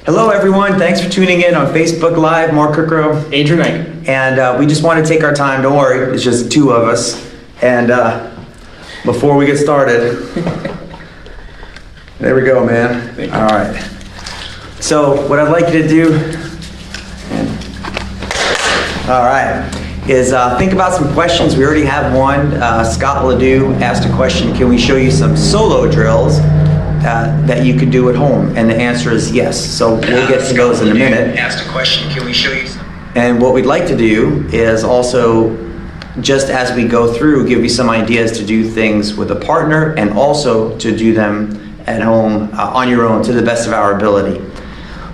Hello everyone, thanks for tuning in on Facebook Live. Mark Cukro, Adrian. and we just want to take our time. Don't worry, it's just two of us. And before we get started, there we go, man. Thank you. All right. So what I'd like you to do, all right, is think about some questions. We already have one. Scott Ledoux asked a question: can we show you some solo drills that you could do at home? And the answer is yes. So we'll get to those in a minute. Asked a question: can we show you some? And what we'd like to do is also, just as we go through, give you some ideas to do things with a partner and also to do them at home on your own to the best of our ability.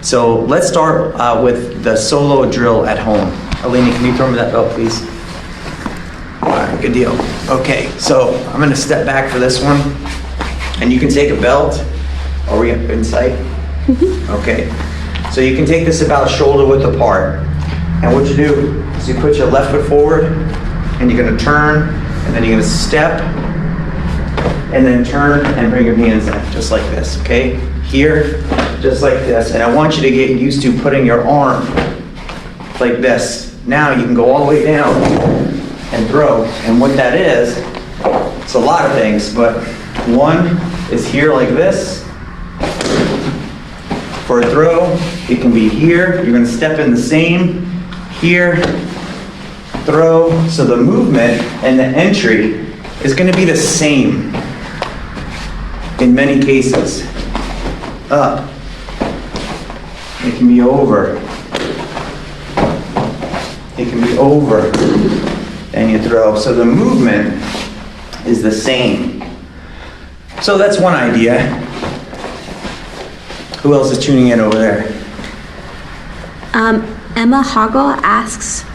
So let's start with the solo drill at home. Alini, can you throw me that belt, please? All right, good deal. Okay, so I'm gonna step back for this one. And you can take a belt. Are we in sight? Okay. So you can take this about shoulder width apart. And what you do is you put your left foot forward, and you're gonna turn, and then you're gonna step, and then turn and bring your hands in, just like this, okay? Here, just like this. And I want you to get used to putting your arm like this. Now you can go all the way down and throw. And what that is, it's a lot of things, but one is here like this. For a throw, it can be here. You're gonna step in the same, here, throw. So the movement and the entry is gonna be the same in many cases. Up. It can be over. It can be over. And you throw. So the movement is the same. So that's one idea. Who else is tuning in over there? Emma Hoggle asks,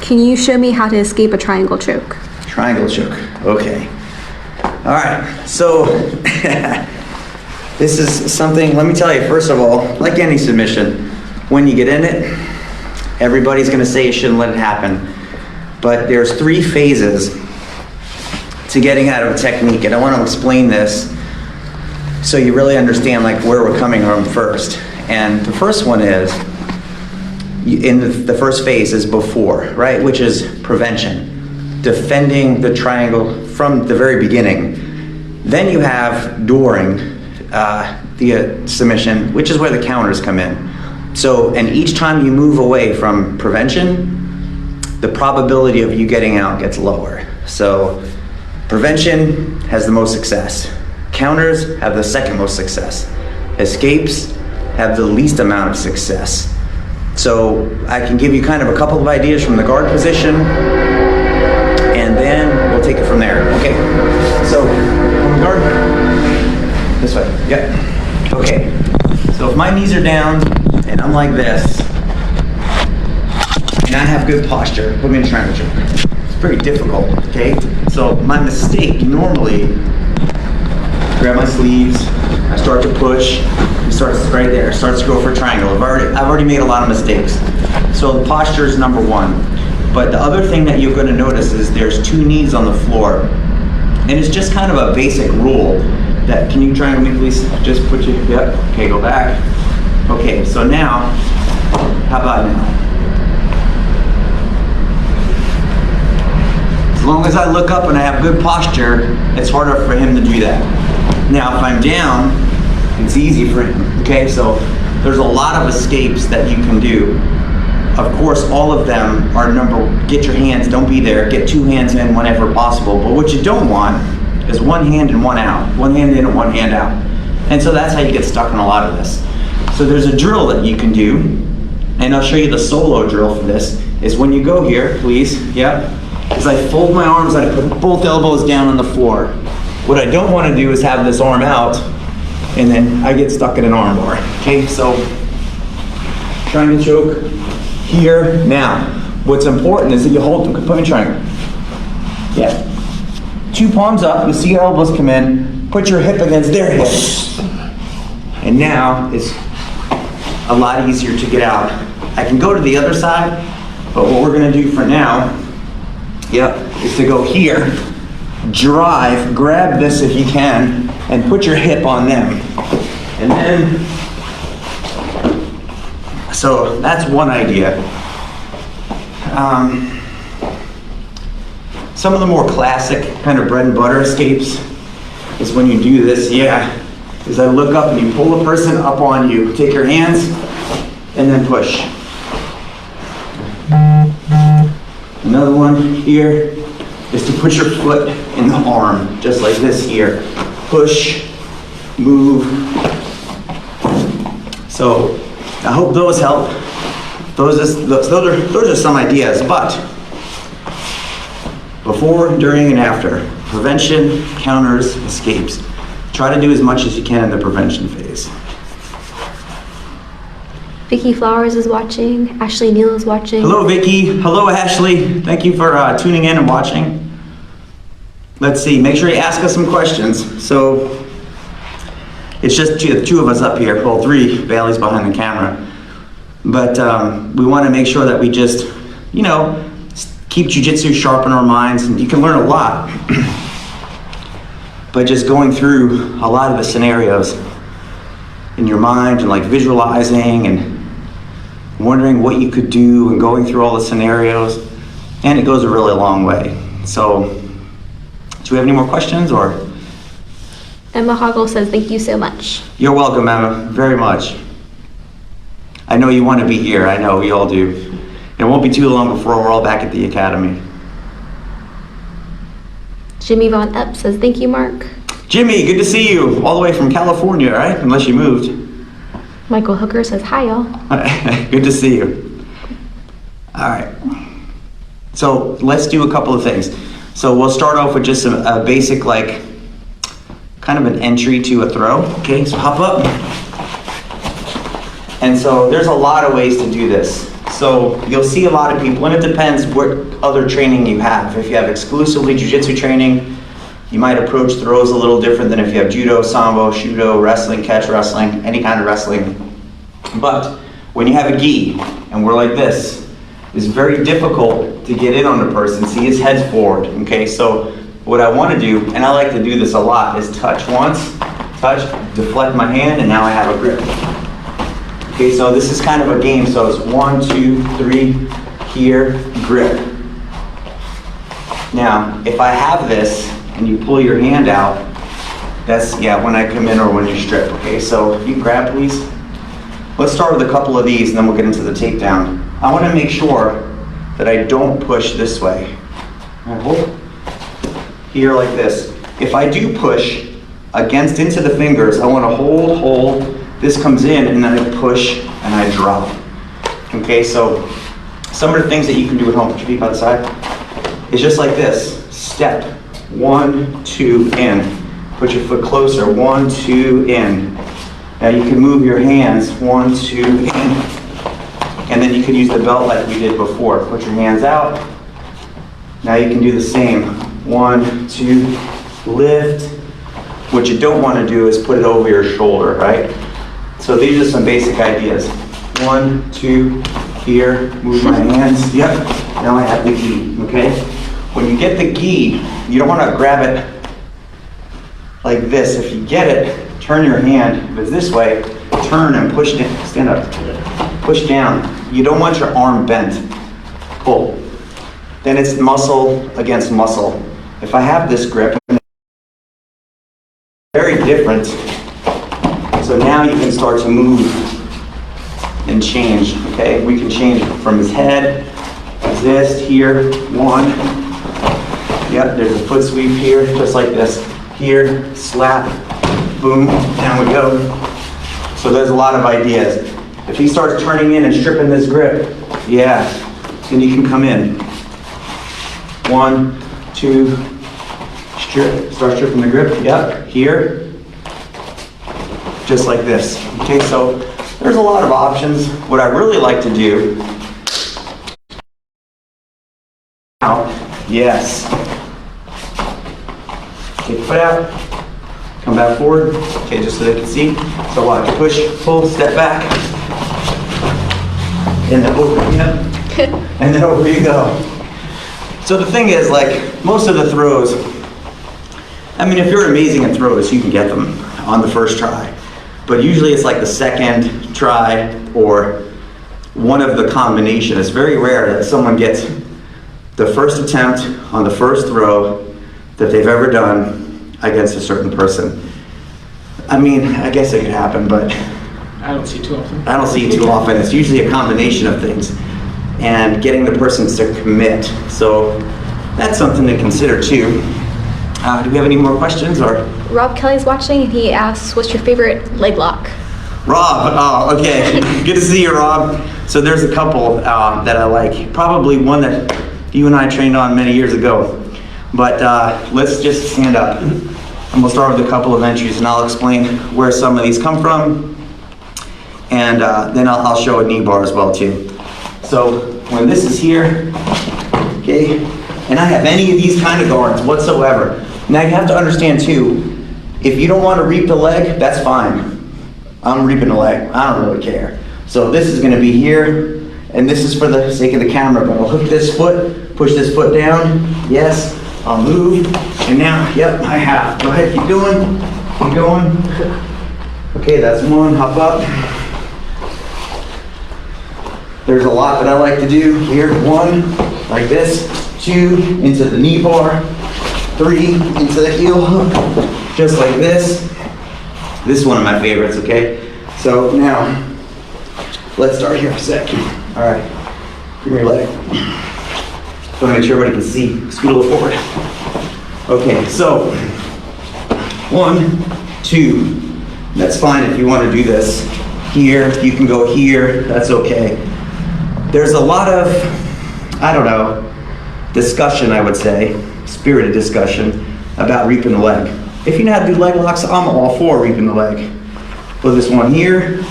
can you show me how to escape a triangle choke? Triangle choke, okay. All right, so this is something, let me tell you, first of all, like any submission, when you get in it, everybody's gonna say you shouldn't let it happen. But there's 3 phases to getting out of a technique, and I want to explain this so you really understand like where we're coming from first. And the first one is, in the first phase is before, right? Which is prevention, defending the triangle from the very beginning. Then you have during the submission, which is where the counters come in. So, and each time you move away from prevention, the probability of you getting out gets lower. So prevention has the most success. Counters have the second most success. Escapes have the least amount of success. So I can give you kind of a couple of ideas from the guard position, and then we'll take it from there. Okay, so from the guard, this way, yeah. Okay, so if my knees are down and I'm like this, and I have good posture, put me in triangle choke. It's pretty difficult, okay? So my mistake normally, grab my sleeves, I start to push, it starts right there, it starts to go for a triangle. I've already made a lot of mistakes. So the posture is number 1. But the other thing that you're gonna notice is there's 2 knees on the floor. And it's just kind of a basic rule that, can you triangle me please? Just put your, yep, okay, go back. Okay, so now, how about now? As long as I look up and I have good posture, it's harder for him to do that. Now, if I'm down, it's easy for him, okay? So there's a lot of escapes that you can do. Of course, all of them are get your hands, don't be there, get 2 hands in whenever possible. But what you don't want is 1 hand and 1 out. 1 hand in and 1 hand out. And so that's how you get stuck in a lot of this. So there's a drill that you can do, and I'll show you the solo drill for this, is when you go here, please, yep, is I fold my arms, I put both elbows down on the floor. What I don't want to do is have this arm out, and then I get stuck in an arm bar. Okay, so triangle choke here. Now, what's important is that you hold, put me in triangle. Yeah. 2 palms up, you see your elbows come in, put your hip against their hip. And now it's a lot easier to get out. I can go to the other side, but what we're gonna do for now, yep, is to go here, drive, grab this if you can, and put your hip on them. And then So that's one idea. Some of the more classic kind of bread and butter escapes is when you do this, is I look up and you pull the person up on you. Take your hands and then push. Another one here is to put your foot in the arm, just like this here. Push, move. So I hope those help. Those are some ideas, but before, during, and after, prevention counters escapes. Try to do as much as you can in the prevention phase. Vicky Flowers is watching. Ashley Neal is watching. Hello, Vicky. Hello, Ashley. Thank you for tuning in and watching. Let's see. Make sure you ask us some questions. So it's just two of us up here. Well, three. Bailey's behind the camera. But we want to make sure that we just, keep jiu-jitsu sharp in our minds. And you can learn a lot by just going through a lot of the scenarios in your mind and like visualizing and wondering what you could do and going through all the scenarios. And it goes a really long way. So do we have any more questions or? Emma Hoggle says, thank you so much. You're welcome, Emma, very much. I know you want to be here. I know we all do. It won't be too long before we're all back at the academy. Jimmy Von Epp says, thank you, Mark. Jimmy, good to see you. All the way from California, right? Unless you moved. Michael Hooker says, hi, y'all. Good to see you. All right. So let's do a couple of things. So we'll start off with just a basic, kind of an entry to a throw. Okay, so hop up. And so there's a lot of ways to do this. So you'll see a lot of people, and it depends what other training you have. If you have exclusively jiu-jitsu training, you might approach throws a little different than if you have judo, sambo, shudo, wrestling, catch wrestling, any kind of wrestling. But when you have a gi, and we're like this, it's very difficult to get in on the person. See, his head's forward, okay? So what I want to do, and I like to do this a lot, is touch once, touch, deflect my hand, and now I have a grip. Okay, so this is kind of a game. So it's 1, 2, 3, here, grip. Now, if I have this and you pull your hand out, that's, when I come in or when you strip. Okay, so you can grab, please. Let's start with a couple of these and then we'll get into the takedown. I want to make sure that I don't push this way. All right, hold here like this. If I do push into the fingers, I want to hold. This comes in and then I push and I drop. Okay, so some of the things that you can do at home, put your feet by the side, is just like this. Step, 1, 2, in. Put your foot closer, 1, 2, in. Now you can move your hands, 1, 2, in. And then you can use the belt like we did before. Put your hands out. Now you can do the same. 1, 2, lift. What you don't want to do is put it over your shoulder, right? So these are some basic ideas. 1, 2, here, move my hands. Yep, now I have the gi, okay? When you get the gi, you don't want to grab it like this. If you get it, turn your hand. If it's this way, turn and push down. Stand up. Push down. You don't want your arm bent. Pull. Then it's muscle against muscle. If I have this grip, very different. So now you can start to move and change, okay? We can change from his head, this, here, 1. Yep, there's a foot sweep here, just like this. Here, slap, boom, down we go. So there's a lot of ideas. If he starts turning in and stripping this grip, then you can come in. 1, 2, strip, start stripping the grip, yep, here. Just like this. Okay, so there's a lot of options. What I really like to do now, yes. Take the foot out, come back forward. Okay, just so they can see. So watch, push, pull, step back, and then over, and then over you go. So the thing is, most of the throws, if you're amazing at throws, you can get them on the first try. But usually it's like the second try or one of the combination. It's very rare that someone gets the first attempt on the first throw that they've ever done against a certain person. I mean, I guess it could happen, but I don't see it too often. I don't see it too often. It's usually a combination of things and getting the person to commit. So that's something to consider too. Do we have any more questions? Or Rob Kelly's watching and he asks, what's your favorite leg lock? Rob, oh, okay. Good to see you, Rob. So there's a couple that I like. Probably one that you and I trained on many years ago. But let's just stand up. And we'll start with a couple of entries and I'll explain where some of these come from. And then I'll show a knee bar as well too. So when this is here, okay, and I have any of these kind of guards whatsoever. Now you have to understand too, if you don't want to reap the leg, that's fine. I'm reaping the leg, I don't really care. So this is gonna be here, and this is for the sake of the camera, but I'll hook this foot, push this foot down, yes, I'll move, and now, yep, I have. Go ahead, keep going, keep going. Okay, that's one, hop up. There's a lot that I like to do here. One, like this, two, into the knee bar, three, into the heel hook, just like this. This is one of my favorites, okay? So now, let's start here for a second. All right, bring your leg. So make sure everybody can see. Scoot a little forward. Okay, so 1, 2. That's fine if you want to do this here. You can go here. That's okay. There's a lot of, I don't know, discussion, I would say, spirited discussion about reaping the leg. If you know how to do leg locks, I'm all for reaping the leg. Put this one here.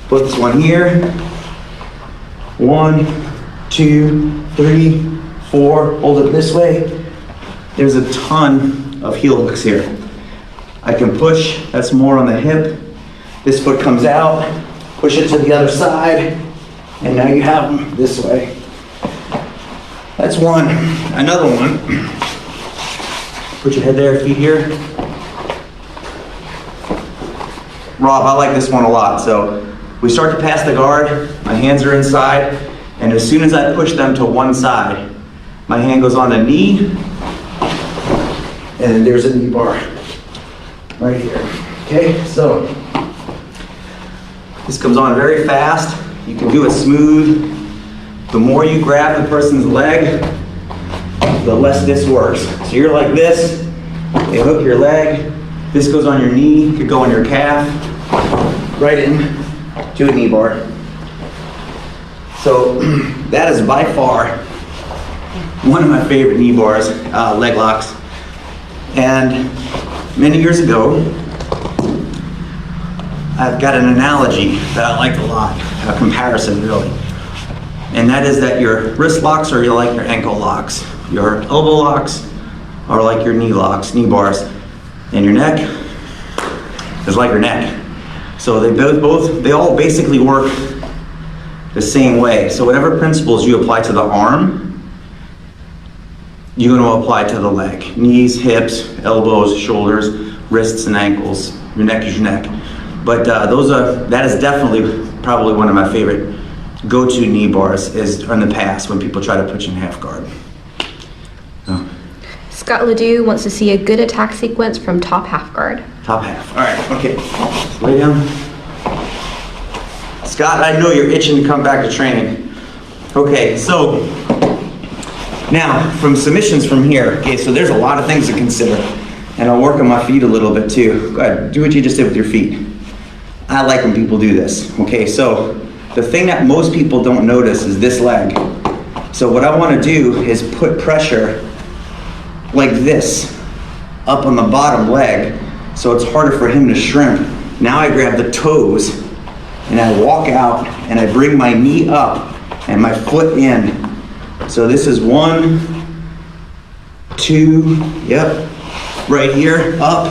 Put this one here. 1, 2, 3, 4. Hold it this way. There's a ton of heel hooks here. I can push. That's more on the hip. This foot comes out. Push it to the other side. And now you have them this way. That's one. Another one. Put your head there, feet here. Rob, I like this one a lot. So we start to pass the guard, my hands are inside, and as soon as I push them to one side, my hand goes on the knee, and then there's a knee bar right here. Okay, so this comes on very fast. You can do it smooth. The more you grab the person's leg, the less this works. So you're like this, they hook your leg, this goes on your knee, could go on your calf, right in to a knee bar. So that is by far one of my favorite knee bars, leg locks. And many years ago, I've got an analogy that I like a lot, a comparison really. And that is that your wrist locks are like your ankle locks. Your elbow locks are like your knee locks, knee bars. And your neck is like your neck. So they all basically work the same way. So whatever principles you apply to the arm, you're going to apply to the leg. Knees, hips, elbows, shoulders, wrists, and ankles. Your neck is your neck. But that is definitely probably one of my favorite go-to knee bars is in the past when people try to put you in half guard. Oh. Scott Ledoux wants to see a good attack sequence from top half guard. Top half. All right, okay. Lay down. Scott, I know you're itching to come back to training. Okay, so now from submissions from here, okay, so there's a lot of things to consider. And I'll work on my feet a little bit too. Go ahead, do what you just did with your feet. I like when people do this. Okay, so the thing that most people don't notice is this leg. So what I want to do is put pressure like this up on the bottom leg so it's harder for him to shrimp. Now I grab the toes and I walk out and I bring my knee up and my foot in. So this is 1, 2, yep, right here, up,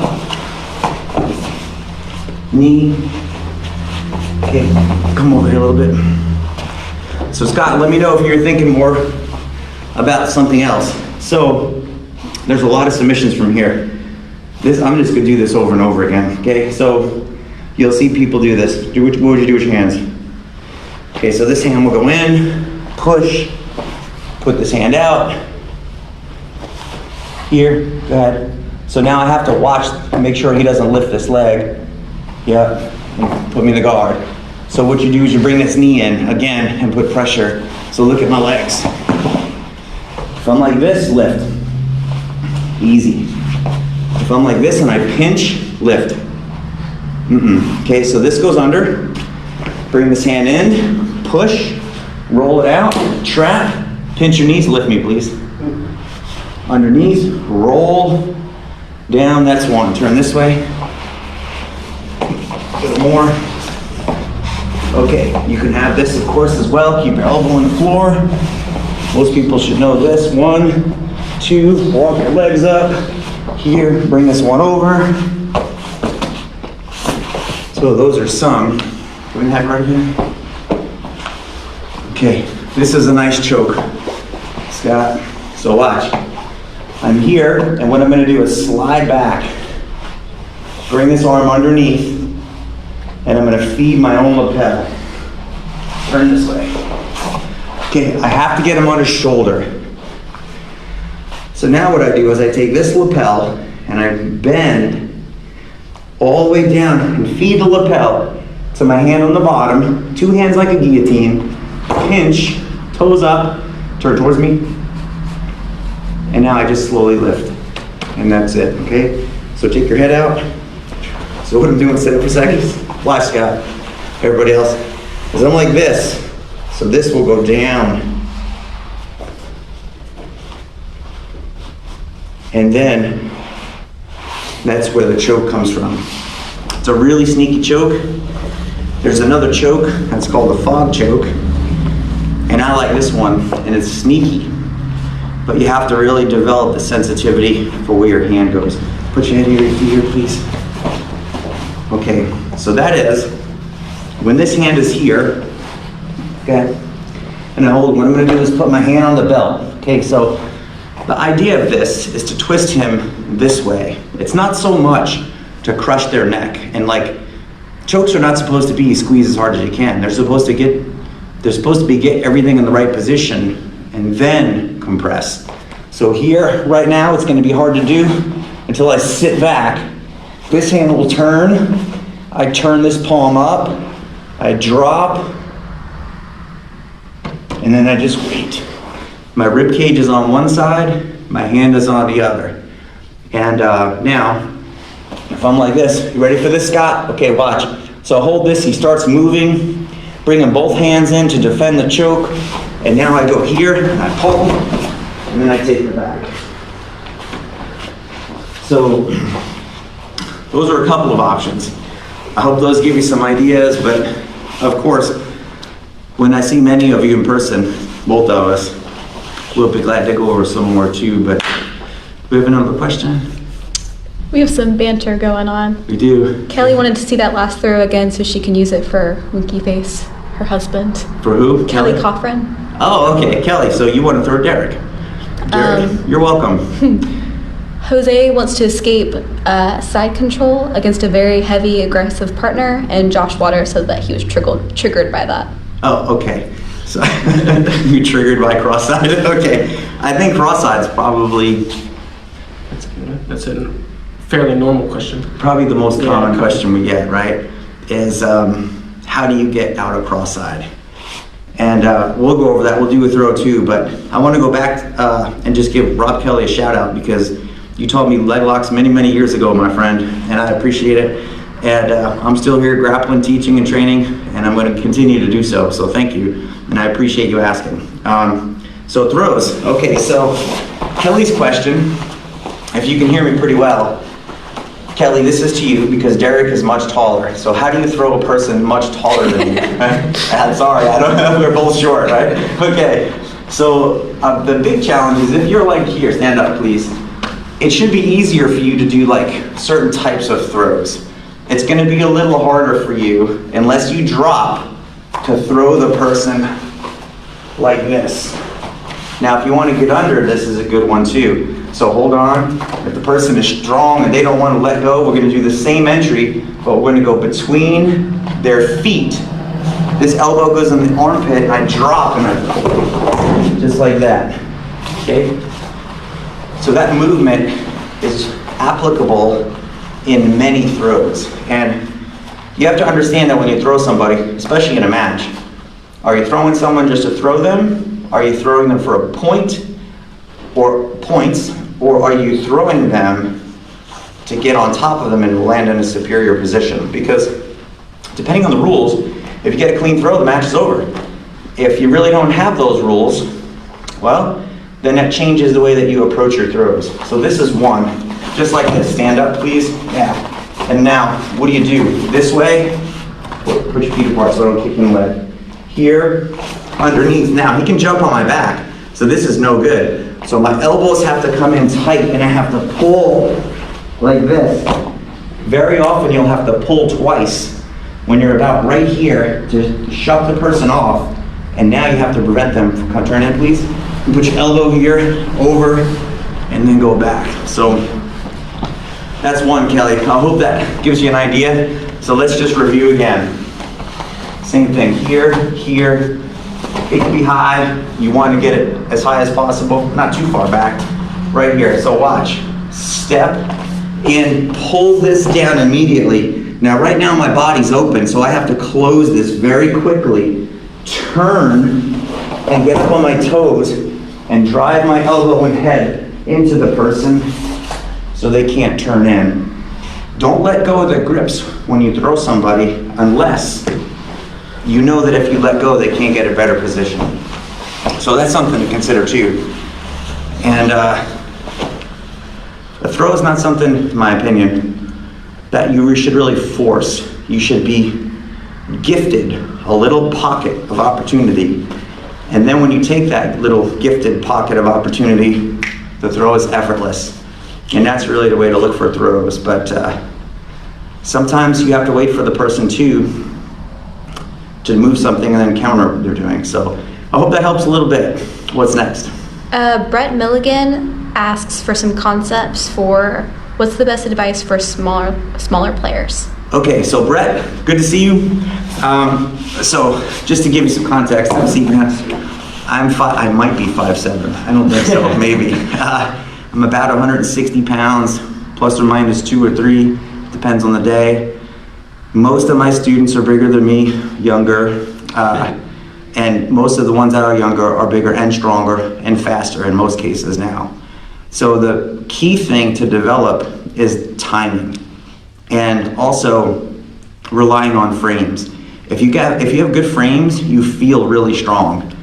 knee. Okay, come over here a little bit. So Scott, let me know if you're thinking more about something else. So there's a lot of submissions from here. I'm just gonna do this over and over again, okay? So you'll see people do this. What would you do with your hands? Okay, so this hand will go in, push, put this hand out. Here, go ahead. So now I have to watch and make sure he doesn't lift this leg. Yep, and put me in the guard. So what you do is you bring this knee in again and put pressure. So look at my legs. If I'm like this, lift. Easy. If I'm like this and I pinch, lift. Okay, so this goes under. Bring this hand in, push, roll it out, trap, pinch your knees, lift me please. Underneath, roll, down, that's one. Turn this way. A little more. Okay, you can have this of course as well. Keep your elbow on the floor. Most people should know this. 1, 2, walk your legs up. Here, bring this one over. So those are some. Do we have right here? Okay, this is a nice choke, Scott. So watch. I'm here, and what I'm gonna do is slide back. Bring this arm underneath, and I'm gonna feed my own lapel. Turn this way. Okay, I have to get him on his shoulder. So now what I do is I take this lapel, and I bend all the way down and feed the lapel. So my hand on the bottom, 2 hands like a guillotine, pinch, toes up, turn towards me, and now I just slowly lift, and that's it, okay? So take your head out. So what I'm doing, sit up for a second. Watch, Scott, everybody else. Is I'm like this, so this will go down. And then, that's where the choke comes from. It's a really sneaky choke. There's another choke, that's called the fog choke. And I like this one, and it's sneaky. But you have to really develop the sensitivity for where your hand goes. Put your head here, please. Okay, so that is, when this hand is here, okay, and I hold, what I'm gonna do is put my hand on the belt. Okay, so the idea of this is to twist him this way. It's not so much to crush their neck, and like, chokes are not supposed to be squeeze as hard as you can. They're supposed to get everything in the right position and then compress. So here, right now, it's gonna be hard to do until I sit back. This hand will turn. I turn this palm up. I drop. And then I just wait. My rib cage is on one side, my hand is on the other. And now, if I'm like this, you ready for this, Scott? Okay, watch. So hold this, he starts moving, bringing both hands in to defend the choke, and now I go here, and I pull, and then I take it back. So, those are a couple of options. I hope those give you some ideas, but of course, when I see many of you in person, both of us, we'll be glad to go over some more too, but we have another question? We have some banter going on. We do. Kelly wanted to see that last throw again so she can use it for Winky Face, her husband. For who? Kelly Cochran. Oh, okay, Kelly, so you want to throw Derek. Derek, you're welcome. Jose wants to escape side control against a very heavy, aggressive partner, and Josh Waters said that he was triggered by that. Oh, okay. So you triggered by cross-side? Okay. I think cross-side's probably That's a fairly normal question. probably the most common question we get, right? Is how do you get out of cross-side? And we'll go over that. We'll do a throw too, but I want to go back and just give Rob Kelly a shout out because you taught me leg locks many, many years ago, my friend, and I appreciate it. And I'm still here grappling, teaching, and training, and I'm going to continue to do so. So thank you, and I appreciate you asking. So throws. Okay, so Kelly's question, if you can hear me pretty well, Kelly, this is to you because Derek is much taller. So how do you throw a person much taller than you? Sorry, I don't know. We're both short, right? Okay. So the big challenge is if you're like here, stand up, please. It should be easier for you to do like certain types of throws. It's going to be a little harder for you unless you drop to throw the person like this. Now, if you want to get under, this is a good one too. So hold on. If the person is strong and they don't want to let go, we're going to do the same entry, but we're going to go between their feet. this elbow goes in the armpit, and I drop, and I just like that, okay? So that movement is applicable in many throws. And you have to understand that when you throw somebody, especially in a match, are you throwing someone just to throw them? Are you throwing them for a point or points? Or are you throwing them to get on top of them and land in a superior position? Because depending on the rules, if you get a clean throw, the match is over. If you really don't have those rules, well, then that changes the way that you approach your throws. So this is one, just like this. Stand up, please. Yeah. And now, what do you do? This way, put your feet apart so I don't kick you in the leg. Here, underneath. Now, he can jump on my back, so this is no good. So my elbows have to come in tight, and I have to pull like this. Very often, you'll have to pull twice when you're about right here to shove the person off, and now you have to prevent them from turn in, please. You put your elbow here, over, and then go back. So that's one, Kelly. I hope that gives you an idea. So let's just review again. Same thing, here, here. It can be high. You want to get it as high as possible, not too far back. Right here, so watch. Step in, pull this down immediately. Now right now my body's open, so I have to close this very quickly. Turn and get up on my toes and drive my elbow and head into the person so they can't turn in. Don't let go of the grips when you throw somebody unless you know that if you let go, they can't get a better position. So that's something to consider too. And a throw is not something, in my opinion, that you should really force. You should be gifted a little pocket of opportunity. And then when you take that little gifted pocket of opportunity, the throw is effortless. And that's really the way to look for throws. But sometimes you have to wait for the person to move something and then counter what they're doing. So I hope that helps a little bit. What's next? Brett Milligan asks for some concepts for what's the best advice for smaller players. Okay, so Brett, good to see you. So just to give you some context, I might be 5'7". I don't think so, maybe. I'm about 160 pounds, plus or minus 2 or 3, depends on the day. Most of my students are bigger than me, younger, and most of the ones that are younger are bigger and stronger and faster in most cases now. So the key thing to develop is timing and also relying on frames. If you have good frames, you feel really strong.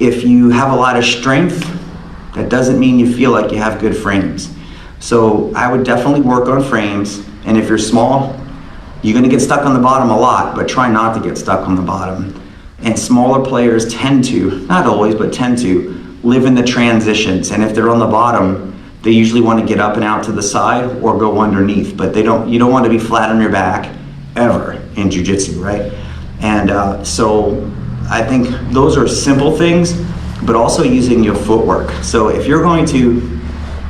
If you have a lot of strength, that doesn't mean you feel like you have good frames. So I would definitely work on frames, and if you're small, you're gonna get stuck on the bottom a lot, but try not to get stuck on the bottom. And smaller players tend to, not always, but tend to live in the transitions, and if they're on the bottom, they usually want to get up and out to the side or go underneath, but you don't want to be flat on your back ever in Jiu Jitsu, right? And so I think those are simple things, but also using your footwork. So if you're going to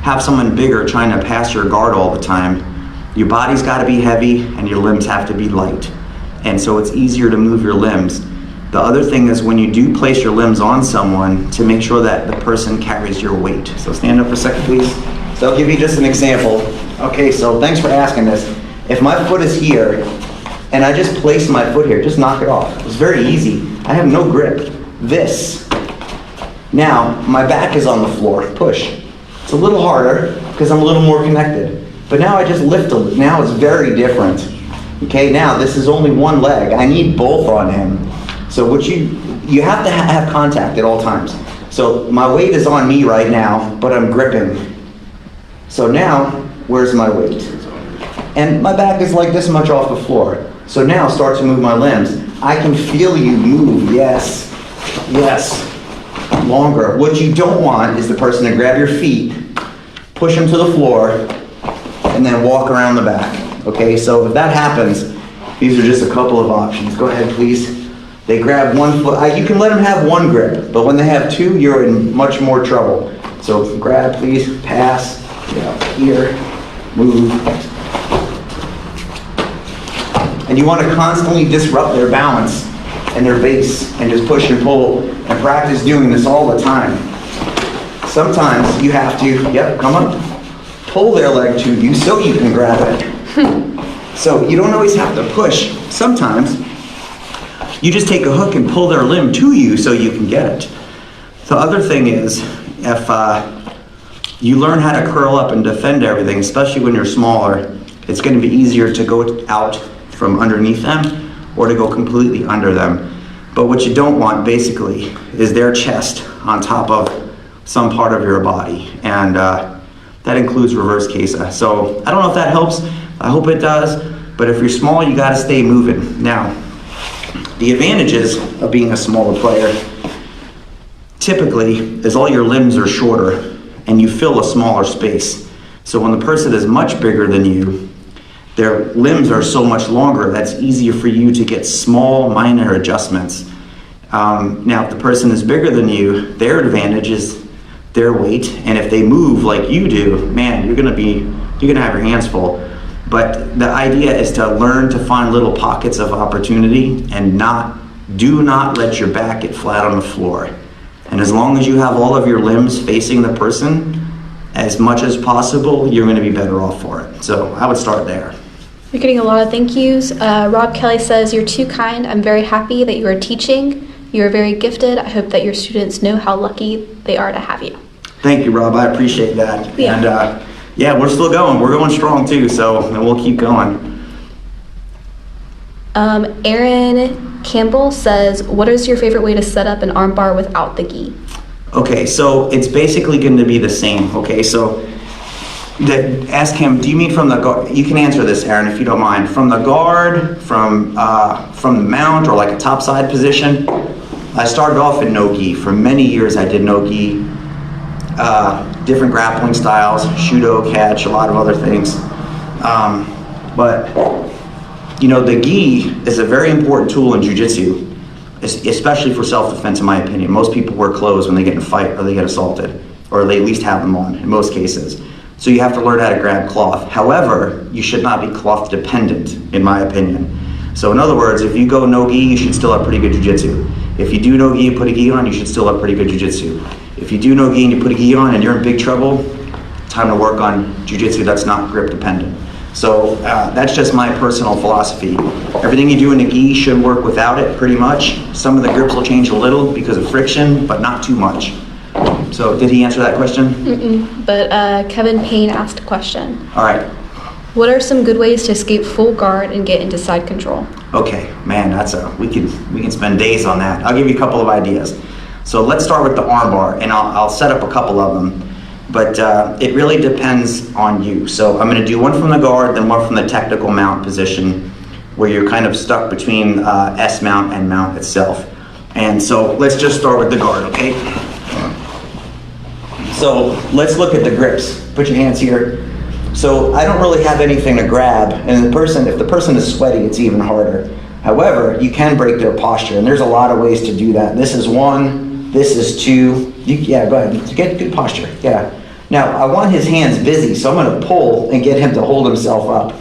have someone bigger trying to pass your guard all the time, your body's got to be heavy and your limbs have to be light. And so it's easier to move your limbs. The other thing is when you do place your limbs on someone, to make sure that the person carries your weight. So stand up for a second, please. So I'll give you just an example. Okay, so thanks for asking this. If my foot is here, and I just place my foot here, just knock it off. It's very easy. I have no grip. This. Now, my back is on the floor. Push. It's a little harder because I'm a little more connected. But now I just lift a little. Now it's very different. Okay, now this is only one leg. I need both on him. So what you have to have contact at all times. So my weight is on me right now, but I'm gripping. So now, where's my weight? And my back is like this much off the floor. So now start to move my limbs. I can feel you move, yes, yes, longer. What you don't want is the person to grab your feet, push them to the floor, and then walk around the back. Okay, so if that happens, these are just a couple of options. Go ahead, please. They grab one foot. You can let them have one grip, but when they have two, you're in much more trouble. So grab, please, pass, here, move. And you want to constantly disrupt their balance and their base and just push and pull and practice doing this all the time. Sometimes you have to, yep, come up, pull their leg to you so you can grab it. So you don't always have to push. Sometimes you just take a hook and pull their limb to you so you can get it. The other thing is, if you learn how to curl up and defend everything, especially when you're smaller, it's going to be easier to go out from underneath them or to go completely under them. But what you don't want, basically, is their chest on top of some part of your body, and that includes reverse CASA. So I don't know if that helps. I hope it does. But if you're small, you got to stay moving. Now, the advantages of being a smaller player typically is all your limbs are shorter and you fill a smaller space. So when the person is much bigger than you, their limbs are so much longer, that's easier for you to get small, minor adjustments. Now, if the person is bigger than you, their advantage is their weight, and if they move like you do, man, you're gonna have your hands full. But the idea is to learn to find little pockets of opportunity and do not let your back get flat on the floor. And as long as you have all of your limbs facing the person, as much as possible, you're gonna be better off for it. So I would start there. You're getting a lot of thank yous. Rob Kelly says, "You're too kind. I'm very happy that you are teaching. You are very gifted. I hope that your students know how lucky they are to have you." Thank you, Rob. I appreciate that. Yeah. And yeah, we're still going. We're going strong too, and we'll keep going. Aaron Campbell says, "What is your favorite way to set up an armbar without the gi?" Okay, so it's basically going to be the same. Okay, so ask him, do you mean from the guard? You can answer this, Aaron, if you don't mind. From the guard, from the mount, or like a topside position? I started off in no gi. For many years I did no gi. Different grappling styles, judo, catch, a lot of other things. But you know, the gi is a very important tool in Jiu Jitsu, especially for self-defense, in my opinion. Most people wear clothes when they get in a fight or they get assaulted, or they at least have them on in most cases. So you have to learn how to grab cloth. However, you should not be cloth dependent, in my opinion. So in other words, if you go no gi, you should still have pretty good Jiu Jitsu. If you do no gi and put a gi on, you should still have pretty good Jiu Jitsu. If you do no gi and you put a gi on and you're in big trouble, time to work on Jiu Jitsu that's not grip dependent. So that's just my personal philosophy. Everything you do in a gi should work without it, pretty much. Some of the grips will change a little because of friction, but not too much. So did he answer that question? But Kevin Payne asked a question. All right. What are some good ways to escape full guard and get into side control? Okay, man, we can spend days on that. I'll give you a couple of ideas. So let's start with the armbar, and I'll set up a couple of them. But it really depends on you. So I'm going to do one from the guard, then one from the technical mount position, where you're kind of stuck between S mount and mount itself. And so let's just start with the guard, okay? So let's look at the grips. Put your hands here. So I don't really have anything to grab, and if the person is sweaty, it's even harder. However, you can break their posture, and there's a lot of ways to do that. This is one, this is two. Yeah, go ahead, get good posture, yeah. Now, I want his hands busy, so I'm gonna pull and get him to hold himself up.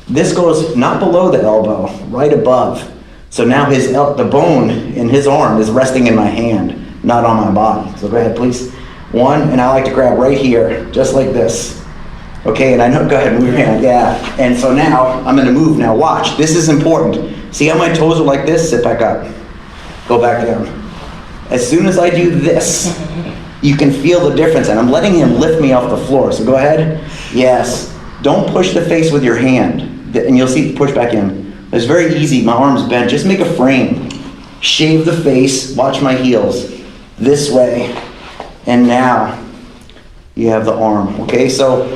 This goes not below the elbow, right above. So now the bone in his arm is resting in my hand, not on my body. So go ahead, please. One, and I like to grab right here, just like this. Okay, and I know, go ahead, move your hand, yeah. And so now, I'm gonna move. Now watch, this is important. See how my toes are like this? Sit back up, go back down. As soon as I do this, you can feel the difference, and I'm letting him lift me off the floor. So go ahead, yes. Don't push the face with your hand, and you'll see, push back in. It's very easy, my arm's bent. Just make a frame. Shave the face, watch my heels. This way, and now you have the arm, okay? So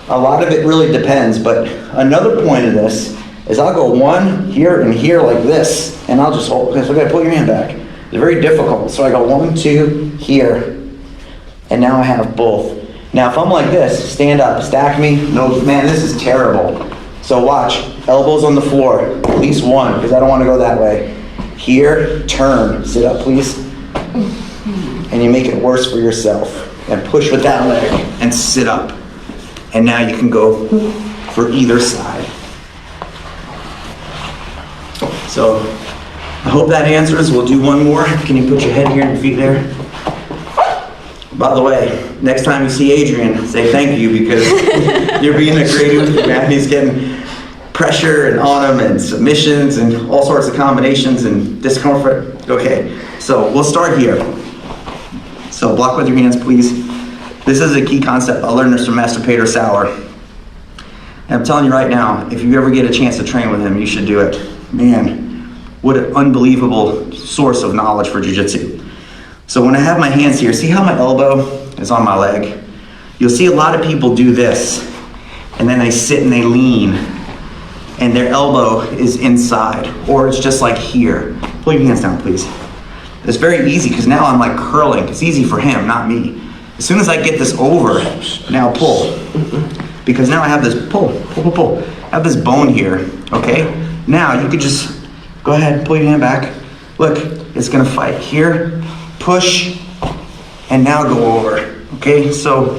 a lot of it really depends, but another point of this is I'll go one here and here like this, and I'll just hold, so okay, pull your hand back. It's very difficult, so I go 1, 2, here, and now I have both. Now if I'm like this, stand up, stack me, no, man, this is terrible. So watch, elbows on the floor, at least one, because I don't want to go that way. Here, turn, sit up please, and you make it worse for yourself, and push with that leg, and sit up. And now you can go for either side. So I hope that answers. We'll do one more. Can you put your head here and your feet there? By the way, next time you see Adrian, say thank you because you're being a great Uzi, man. He's getting pressure and on him and submissions and all sorts of combinations and discomfort. Okay, so we'll start here. So block with your hands, please. This is a key concept. I learned this from Master Peter Sauer. And I'm telling you right now, if you ever get a chance to train with him, you should do it. Man, what an unbelievable source of knowledge for Jiu Jitsu. So when I have my hands here, see how my elbow is on my leg? You'll see a lot of people do this, and then they sit and they lean, and their elbow is inside, or it's just like here. Pull your hands down, please. It's very easy, because now I'm like curling. It's easy for him, not me. As soon as I get this over, now pull. Because now I have this pull. I have this bone here, okay? Now you could just go ahead, pull your hand back. Look, it's gonna fight here, push, and now go over, okay? So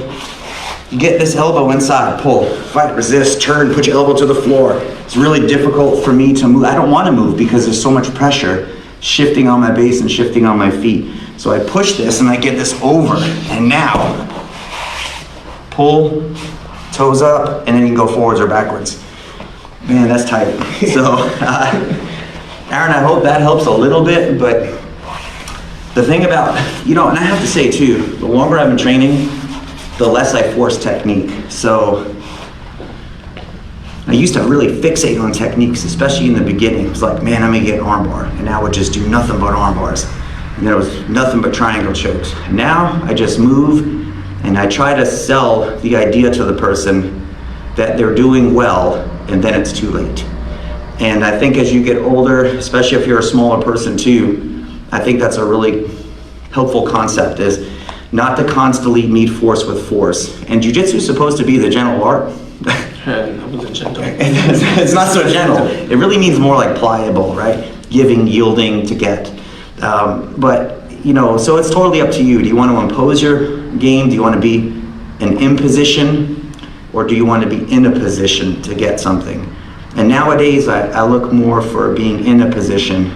you get this elbow inside, pull, fight, resist, turn, put your elbow to the floor. It's really difficult for me to move. I don't wanna move because there's so much pressure shifting on my base and shifting on my feet. So I push this and I get this over, and now pull, toes up, and then you can go forwards or backwards. Man, that's tight. So, Aaron, I hope that helps a little bit, but the thing about, and I have to say too, the longer I've been training, the less I force technique. So, I used to really fixate on techniques, especially in the beginning. It was like, man, I'm gonna get an armbar, and now I would just do nothing but arm bars. And there was nothing but triangle chokes. Now I just move and I try to sell the idea to the person that they're doing well, and then it's too late. And I think as you get older, especially if you're a smaller person too, I think that's a really helpful concept, is not to constantly meet force with force. And Jiu-Jitsu is supposed to be the gentle art. That wasn't gentle. It's not so gentle. It really means more like pliable, right? Giving, yielding to get. So it's totally up to you. Do you want to impose your game? Do you want to be an imposition? Or do you want to be in a position to get something? And nowadays, I look more for being in a position.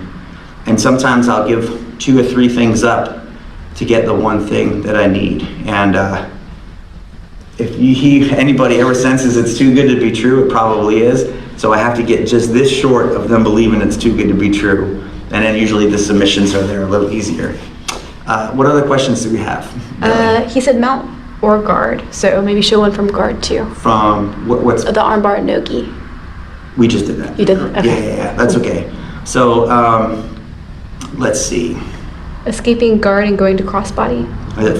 And sometimes I'll give 2 or 3 things up to get the one thing that I need. And if anybody ever senses it's too good to be true, it probably is. So I have to get just this short of them believing it's too good to be true. And then usually the submissions are there a little easier. What other questions do we have? He said mount or guard, so maybe show one from guard too. From what's The armbar and no-gi. We just did that. You did? Okay. Yeah, that's okay. So let's see. Escaping guard and going to crossbody.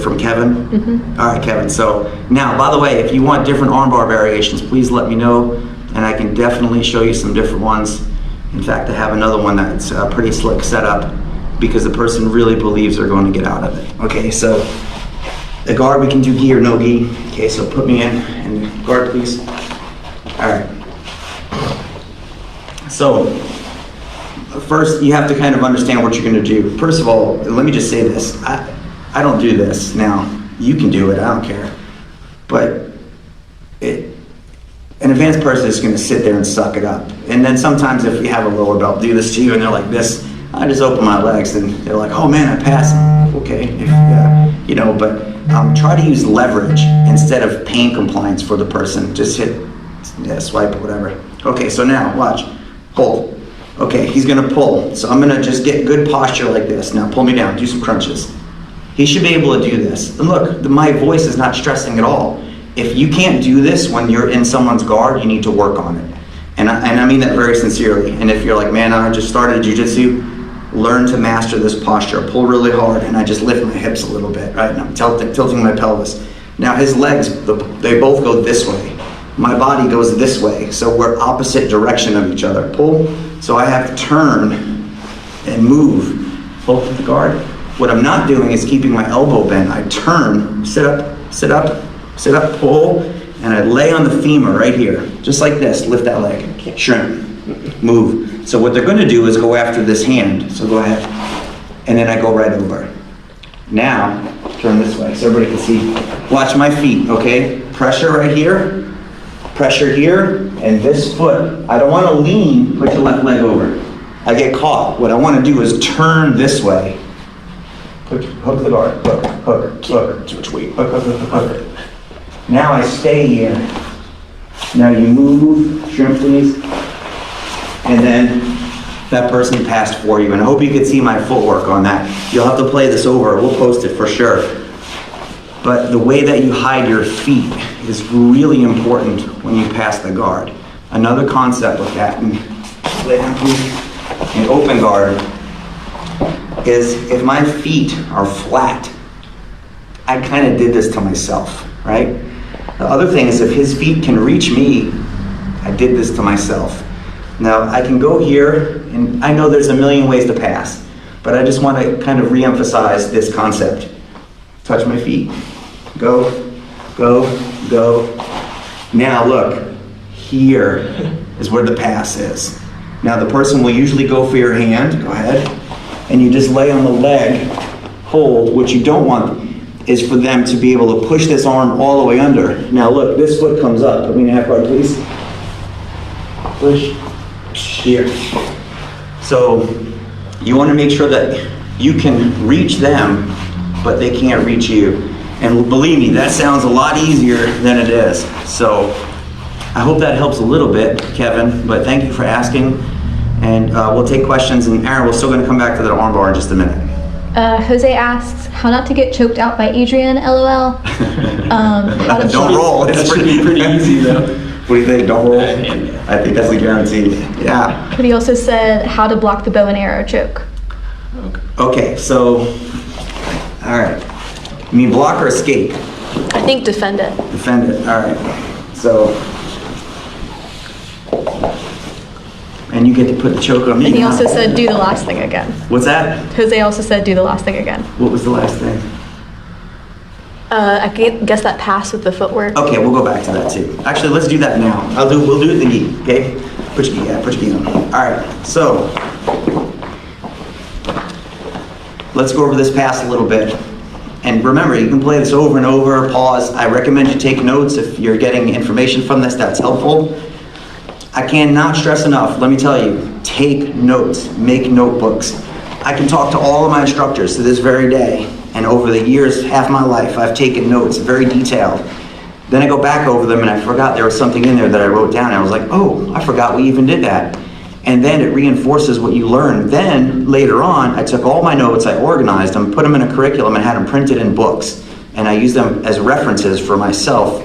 From Kevin? Mm-hmm. All right, Kevin. So now, by the way, if you want different armbar variations, please let me know, and I can definitely show you some different ones. In fact, I have another one that's pretty slick setup because the person really believes they're going to get out of it. Okay, so the guard, we can do gi or no gi. Okay, so put me in and guard, please. All right. So first, you have to kind of understand what you're going to do. First of all, let me just say this. I don't do this. Now, you can do it. I don't care. But an advanced person is going to sit there and suck it up. And then sometimes if you have a lower belt do this to you and they're like this, I just open my legs and they're like, oh man, I passed. Okay, but try to use leverage instead of pain compliance for the person. Just hit, swipe or whatever. Okay, so now watch, pull. Okay, he's gonna pull. So I'm gonna just get good posture like this. Now pull me down, do some crunches. He should be able to do this. And look, my voice is not stressing at all. If you can't do this when you're in someone's guard, you need to work on it. And I mean that very sincerely. And if you're like, man, I just started jiu-jitsu, learn to master this posture. Pull really hard, and I just lift my hips a little bit, right? And I'm tilting my pelvis. Now his legs, they both go this way. My body goes this way, so we're opposite direction of each other. Pull, so I have to turn and move both of the guard. What I'm not doing is keeping my elbow bent. I turn, sit up, pull, and I lay on the femur right here, just like this, lift that leg, shrimp, move. So what they're gonna do is go after this hand, so go ahead. And then I go right over. Now, turn this way so everybody can see. Watch my feet, okay? Pressure right here, and this foot. I don't wanna lean, put your left leg over. I get caught. What I want to do is turn this way. Hook the guard. Hook. Too much weight. Hook. Now I stay here. Now you move, shrimp please. And then that person passed for you. And I hope you can see my footwork on that. You'll have to play this over. We'll post it for sure. But the way that you hide your feet is really important when you pass the guard. Another concept with that, and lay down please, in open guard, is if my feet are flat, I kind of did this to myself, right? The other thing is if his feet can reach me, I did this to myself. Now I can go here, and I know there's a million ways to pass, but I just want to kind of re-emphasize this concept. Touch my feet. Go. Now look, here is where the pass is. Now the person will usually go for your hand, go ahead, and you just lay on the leg, hold. What you don't want is for them to be able to push this arm all the way under. Now look, this foot comes up. Put me in a half guard, please. Push, here. So you want to make sure that you can reach them, but they can't reach you. And believe me, that sounds a lot easier than it is. So I hope that helps a little bit, Kevin, but thank you for asking. And we'll take questions. And Aaron, we're still going to come back to the armbar in just a minute. Jose asks, how not to get choked out by Adrian, LOL. Don't roll. That should be pretty easy though. What do you think? Don't roll? I think that's a guarantee. Yeah. But he also said how to block the bow and arrow choke. Okay, so, all right. You mean block or escape? I think defend it. Defend it, all right. So, and you get to put the choke on me. And he also said do the last thing again. What's that? Jose also said do the last thing again. What was the last thing? I guess that pass with the footwork. Okay, we'll go back to that too. Actually, let's do that now. We'll do it in the gi, okay? Put your gi on. All right, so let's go over this pass a little bit. And remember, you can play this over and over, pause. I recommend you take notes if you're getting information from this that's helpful. I cannot stress enough, let me tell you, take notes, make notebooks. I can talk to all of my instructors to this very day, and over the years, half my life, I've taken notes, very detailed. Then I go back over them and I forgot there was something in there that I wrote down, and I was like, oh, I forgot we even did that. And then it reinforces what you learn. Then later on, I took all my notes, I organized them, put them in a curriculum, and had them printed in books. And I use them as references for myself.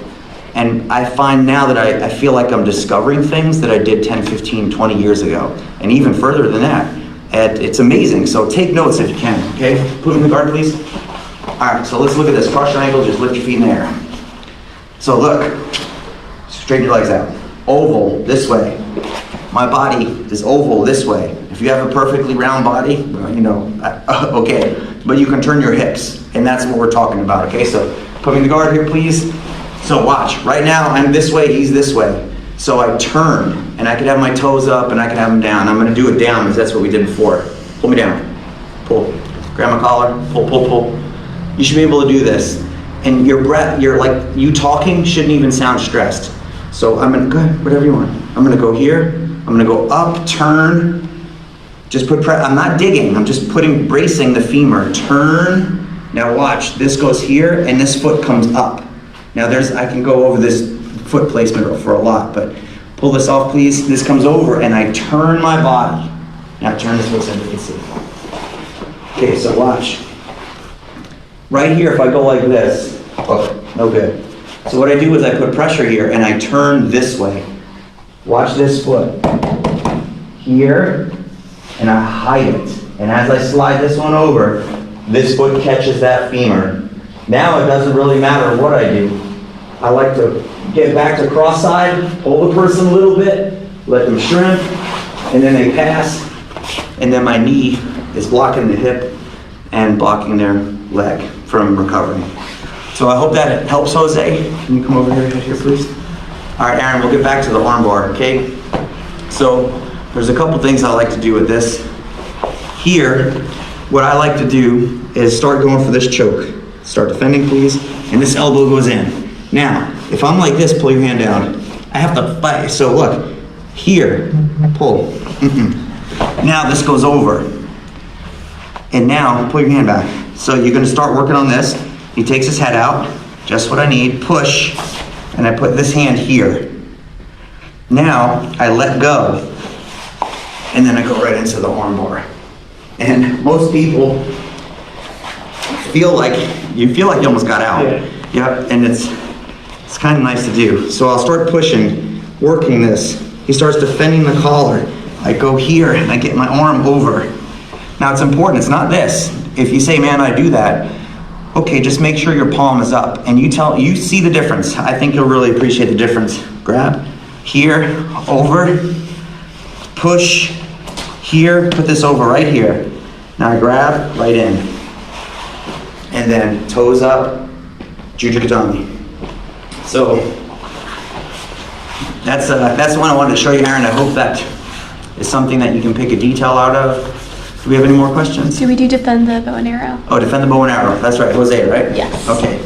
And I find now that I feel like I'm discovering things that I did 10, 15, 20 years ago. And even further than that. And it's amazing. So take notes if you can, okay? Put them in the guard, please. All right, so let's look at this. Cross your ankle, just lift your feet in the air. So look, straighten your legs out. Oval, this way. My body is oval this way. If you have a perfectly round body, well, you know, okay. But you can turn your hips, and that's what we're talking about, okay? So put me in the guard here, please. So watch, right now I'm this way, he's this way. So I turn, and I could have my toes up, and I could have them down. I'm gonna do it down, because that's what we did before. Pull me down, pull. Grab my collar, pull. You should be able to do this. And your breath, you talking shouldn't even sound stressed. So I'm gonna, go ahead, whatever you want. I'm gonna go here, I'm gonna go up, turn, just put I'm not digging, I'm just bracing the femur, turn. Now watch, this goes here, and this foot comes up. Now I can go over this foot placement for a lot, but pull this off, please. This comes over, and I turn my body. Now turn this foot so you can see. Okay, so watch. Right here, if I go like this, oh, no good. So what I do is I put pressure here, and I turn this way. Watch this foot. Here, and I hide it. And as I slide this one over, this foot catches that femur. Now it doesn't really matter what I do. I like to get back to cross side, hold the person a little bit, let them shrimp, and then they pass, and then my knee is blocking the hip and blocking their leg from recovering. So I hope that helps, Jose. Can you come over here, please? All right, Aaron, we'll get back to the armbar, okay? So there's a couple things I like to do with this. Here, what I like to do is start going for this choke. Start defending, please, and this elbow goes in. Now, if I'm like this, pull your hand down. I have to fight. So look, here, pull. Now this goes over. And now, pull your hand back. So you're gonna start working on this. He takes his head out, just what I need, push, and I put this hand here. Now, I let go, and then I go right into the arm bar. And most people feel like you almost got out. Yep, and it's kind of nice to do. So I'll start pushing, working this. He starts defending the collar. I go here and I get my arm over. Now it's important, it's not this. If you say, man, I do that, okay, just make sure your palm is up and you see the difference. I think you'll really appreciate the difference. Grab, here, over, push, here, put this over right here. Now I grab, right in. And then toes up, Jujikatami. So that's the one I wanted to show you, Aaron. I hope that is something that you can pick a detail out of. Do we have any more questions? Do we do defend the bow and arrow? Oh, defend the bow and arrow. That's right, Jose, right? Yes. Okay.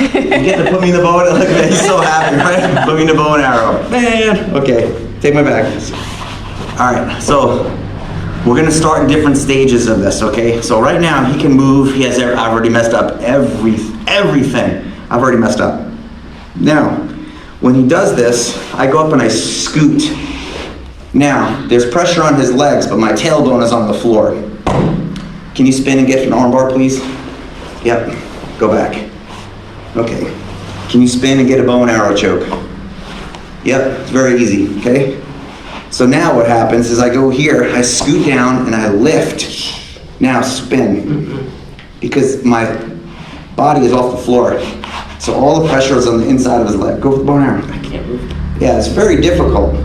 You get to put me in the bow and arrow. Look at that, he's so happy, right? Put me in the bow and arrow. Man, okay, take my bag. All right, so we're gonna start in different stages of this, okay? So right now, he can move. I've already messed up everything. I've already messed up. Now, when he does this, I go up and I scoot. Now, there's pressure on his legs, but my tailbone is on the floor. Can you spin and get an armbar, please? Yep, go back. Okay. Can you spin and get a bow and arrow choke? Yep, it's very easy, okay? So now what happens is I go here, I scoot down and I lift. Now spin. Because my body is off the floor. So all the pressure is on the inside of his leg. Go for the bow and arrow. I can't move. Yeah, it's very difficult.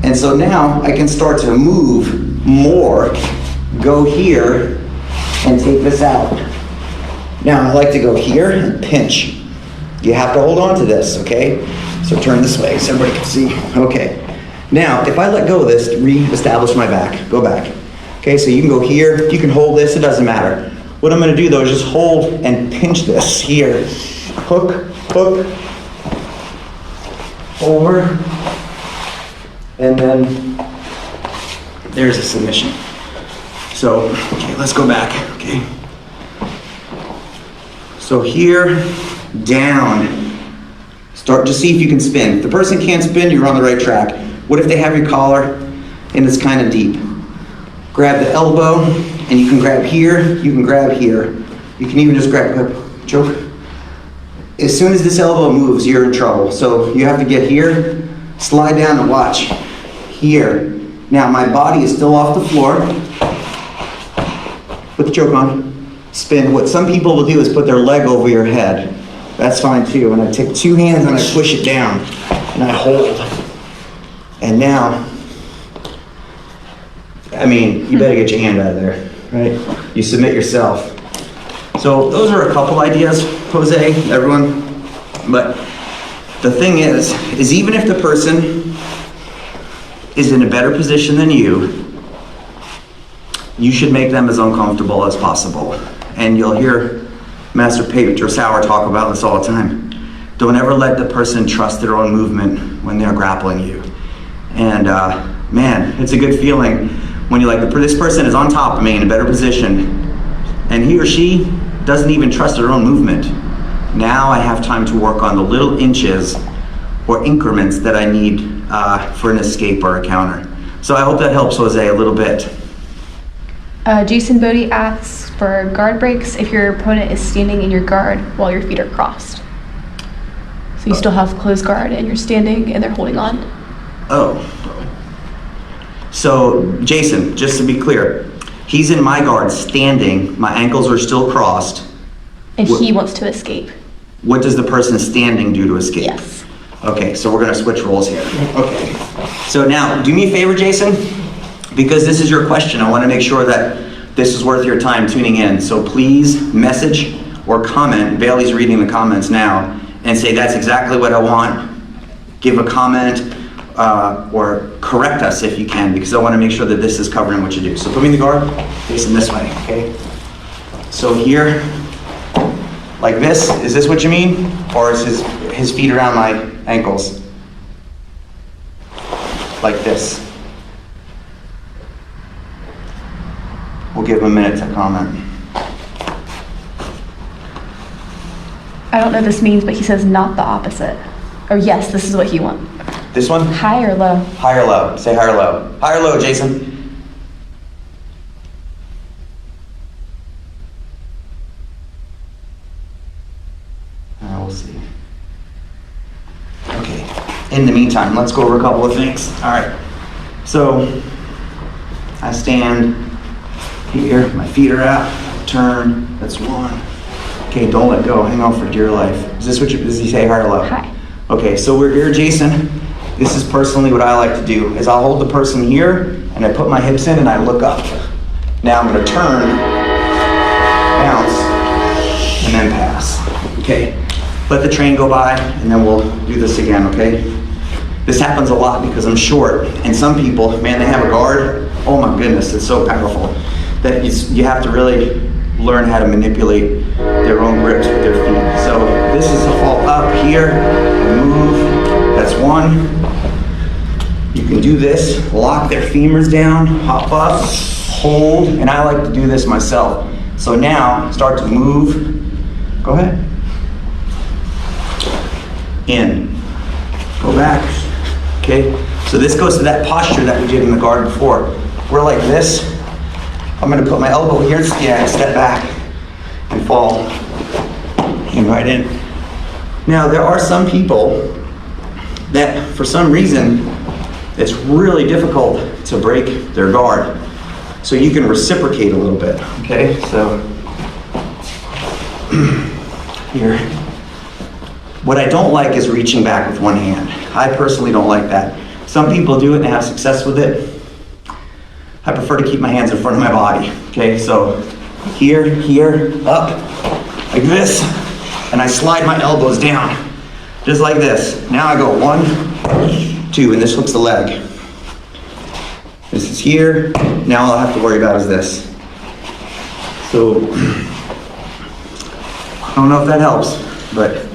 And so now I can start to move more, go here, and take this out. Now I like to go here and pinch. You have to hold on to this, okay? So turn this way so everybody can see. Okay. Now, if I let go of this to re-establish my back, go back. Okay, so you can go here, you can hold this, it doesn't matter. What I'm gonna do though is just hold and pinch this here. Hook, hook, over, and then there's a submission. So, okay, let's go back, okay? So here, down. Start to see if you can spin. If the person can't spin, you're on the right track. What if they have your collar and it's kind of deep? Grab the elbow, and you can grab here, you can grab here. You can even just grab, choke. As soon as this elbow moves, you're in trouble. So you have to get here, slide down and watch. Here. Now my body is still off the floor. Put the choke on. Spin. What some people will do is put their leg over your head. That's fine too. And I take two hands and I push it down. And I hold. And now, I mean, you better get your hand out of there, right? You submit yourself. So those are a couple ideas, Jose, everyone. But the thing is even if the person is in a better position than you should make them as uncomfortable as possible. And you'll hear Master Pedro Sauer talk about this all the time. Don't ever let the person trust their own movement when they're grappling you. And man, it's a good feeling when you're like, this person is on top of me in a better position, and he or she doesn't even trust their own movement. Now I have time to work on the little inches or increments that I need for an escape or a counter. So I hope that helps Jose a little bit. Jason Bodie asks for guard breaks if your opponent is standing in your guard while your feet are crossed. So you still have closed guard and you're standing and they're holding on. Oh. So Jason, just to be clear, he's in my guard standing, my ankles are still crossed. And he wants to escape. What does the person standing do to escape? Yes. Okay, so we're gonna switch roles here. Okay. So now, do me a favor, Jason, because this is your question. I wanna make sure that this is worth your time tuning in. So please message or comment, Bailey's reading the comments now, and say that's exactly what I want. Give a comment or correct us if you can, because I wanna make sure that this is covering what you do. So put me in the guard, facing this way, okay? So here, like this, is this what you mean? Or is his feet around my ankles? Like this. give him a minute to comment. I don't know what this means, but he says not the opposite. Or yes, this is what he wants. This one? High or low? High or low? Say high or low. High or low, Jason? We'll see. Okay. In the meantime, let's go over a couple of things. All right. So, I stand here, my feet are out, turn, that's one. Okay, don't let go, hang on for dear life. Is this what does he say, high or low? High. Okay, so we're here, Jason. This is personally what I like to do, is I'll hold the person here, and I put my hips in and I look up. Now I'm gonna turn, bounce, and then pass, okay? Let the train go by, and then we'll do this again, okay? This happens a lot because I'm short, and some people, man, they have a guard. Oh my goodness, it's so powerful that you have to really learn how to manipulate their own grips with their feet. So this is all up here, move, that's one. You can do this, lock their femurs down, hop up, hold, and I like to do this myself. So now, start to move, go ahead. In, go back, okay? So this goes to that posture that we did in the guard before. We're like this. I'm gonna put my elbow here and step back and fall and right in. Now, there are some people that, for some reason, it's really difficult to break their guard. So you can reciprocate a little bit, okay? So, here. What I don't like is reaching back with one hand. I personally don't like that. Some people do it and have success with it. I prefer to keep my hands in front of my body, okay? So here, up, like this, and I slide my elbows down, just like this. Now I go 1, 2, and this hooks the leg. This is here. Now all I have to worry about is this. So, I don't know if that helps, but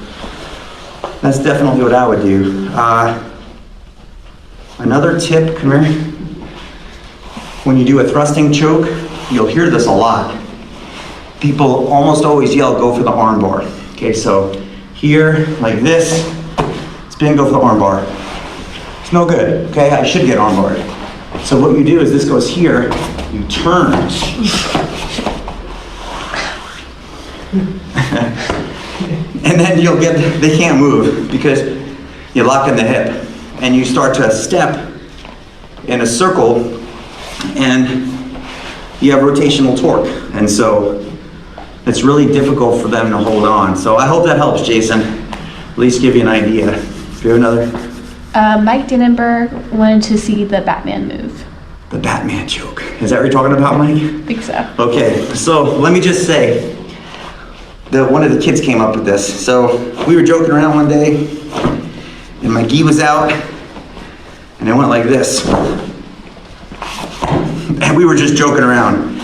that's definitely what I would do. Another tip, come here. When you do a thrusting choke, you'll hear this a lot. People almost always yell, go for the arm bar. Okay, so here, like this, spin, go for the arm bar. It's no good, okay? I should get arm barred. So what you do is this goes here, you turn. And then you'll get, they can't move because you lock in the hip. And you start to step in a circle and you have rotational torque. And so it's really difficult for them to hold on. So I hope that helps, Jason. At least give you an idea. Do you have another? Mike Dannenberg wanted to see the Batman move. The Batman choke. Is that what you're talking about, Mike? I think so. Okay, so let me just say, one of the kids came up with this. So we were joking around one day, and my gi was out, and I went like this. And we were just joking around.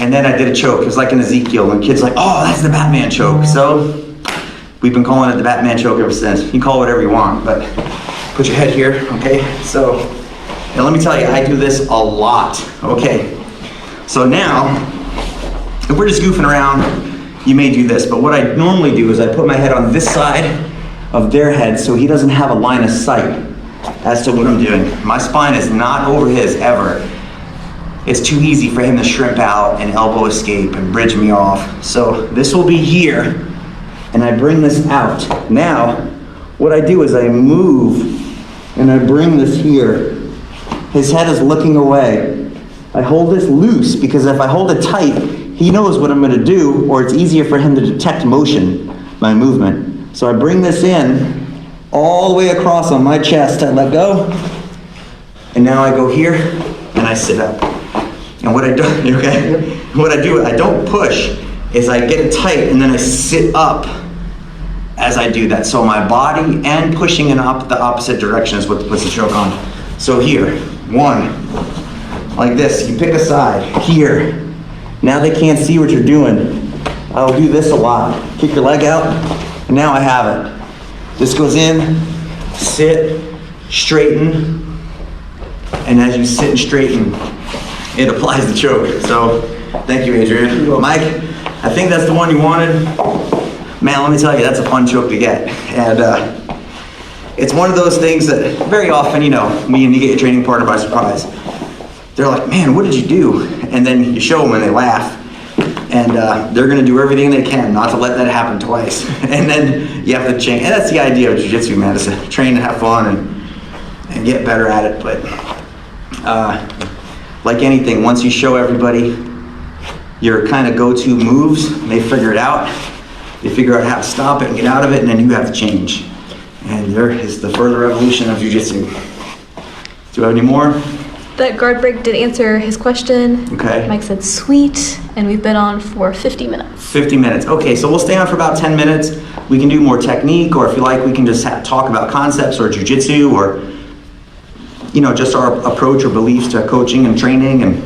And then I did a choke. It was like an Ezekiel, and kids like, oh, that's the Batman choke. So we've been calling it the Batman choke ever since. You can call it whatever you want, but put your head here, okay? So, and let me tell you, I do this a lot, okay? So now, if we're just goofing around, you may do this, but what I normally do is I put my head on this side of their head so he doesn't have a line of sight as to what I'm doing. My spine is not over his ever. It's too easy for him to shrimp out and elbow escape and bridge me off. So this will be here, and I bring this out. Now, what I do is I move and I bring this here. His head is looking away. I hold this loose because if I hold it tight, he knows what I'm gonna do, or it's easier for him to detect motion, my movement. So I bring this in all the way across on my chest. I let go, and now I go here and I sit up. And what I do, okay? What I do, I don't push, is I get it tight and then I sit up as I do that. So my body and pushing in the opposite direction is what puts the choke on. So here, 1, like this, you pick a side, here. Now they can't see what you're doing. I'll do this a lot. Kick your leg out, and now I have it. This goes in, sit, straighten, and as you sit and straighten, it applies the choke. So Thank you, Adrian. Mike, I think that's the one you wanted. Man, let me tell you, that's a fun choke to get. And it's one of those things that very often, you know, when you get your training partner by surprise, they're like, man, what did you do? And then you show them and they laugh. And they're gonna do everything they can not to let that happen twice. And then you have to change. And that's the idea of Jiu Jitsu, man, is to train to have fun and get better at it. But like anything, once you show everybody your kind of go-to moves, and they figure it out, they figure out how to stop it and get out of it, and then you have to change. And there is the further evolution of Jiu Jitsu. Do you have any more? That guard break did answer his question. Okay. Mike said sweet, and we've been on for 50 minutes. 50 minutes. Okay, so we'll stay on for about 10 minutes. We can do more technique, or if you like, we can just talk about concepts or Jiu Jitsu, or you know, just our approach or beliefs to coaching and training and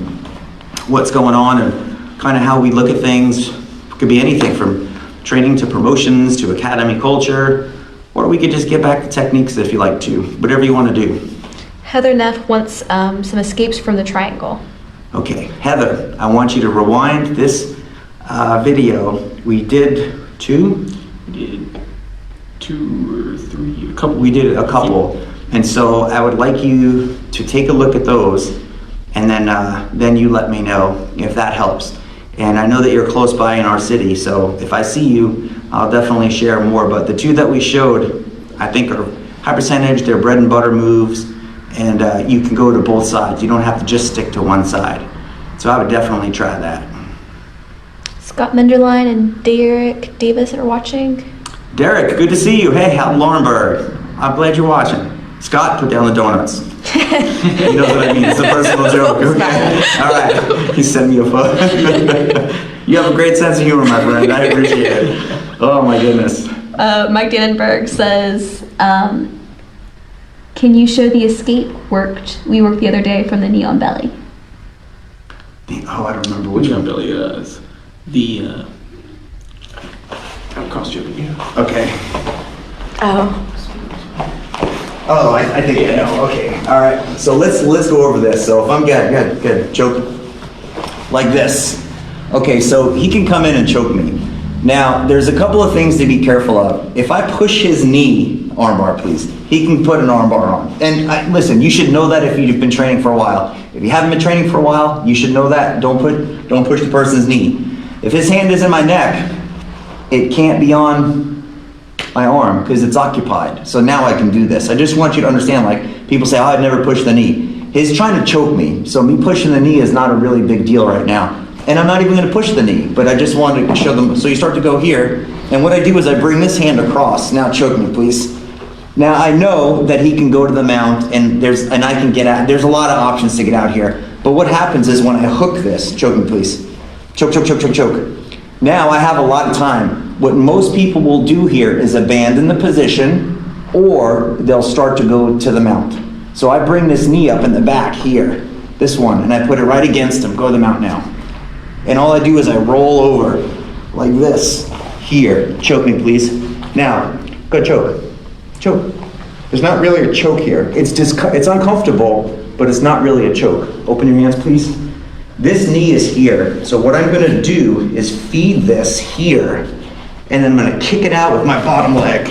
what's going on and kind of how we look at things. It could be anything from training to promotions to academy culture, or we could just get back to techniques if you like to, whatever you want to do. Heather Neff wants some escapes from the triangle. Okay, Heather, I want you to rewind this video. We did two? We did 2 or 3, a couple. We did a couple. And so I would like you to take a look at those, and then you let me know if that helps. And I know that you're close by in our city, so if I see you, I'll definitely share more. But the two that we showed, I think are high percentage, they're bread and butter moves, and you can go to both sides. You don't have to just stick to one side. So I would definitely try that. Scott Menderline and Derek Davis are watching. Derek, good to see you. Hey, out in Laurinburg. I'm glad you're watching. Scott, put down the donuts. He knows what I mean. It's a personal joke. Okay. All right. He sent me a photo. You have a great sense of humor, my friend. I appreciate it. Oh my goodness. Mike Dannenberg says, can you show the escape we worked the other day from the knee on belly? Oh, I don't remember Which which one, one. Billy? Is the I'm cross-jumping you. Okay. Oh. Oh, I think I know. Okay. All right. So let's go over this. So if I'm good. Choke like this. Okay. So he can come in and choke me. Now, there's a couple of things to be careful of. If I push his knee, armbar, please. He can put an armbar on. And listen, you should know that if you've been training for a while. If you haven't been training for a while, you should know that. Don't push the person's knee. If his hand is in my neck, it can't be on my arm because it's occupied. So now I can do this. I just want you to understand, like people say, oh, I'd never push the knee. He's trying to choke me. So me pushing the knee is not a really big deal right now. And I'm not even gonna push the knee, but I just wanted to show them. So you start to go here, and what I do is I bring this hand across. Now choke me, please. Now I know that he can go to the mount, and I can get out. There's a lot of options to get out here. But what happens is when I hook this, choke me, please. Choke. Now I have a lot of time. What most people will do here is abandon the position, or they'll start to go to the mount. So I bring this knee up in the back here, this one, and I put it right against him. Go to the mount now. And all I do is I roll over like this here. Choke me, please. Now, go choke. There's not really a choke here. It's uncomfortable, but it's not really a choke. Open your hands, please. This knee is here. So what I'm gonna do is feed this here, and then I'm gonna kick it out with my bottom leg.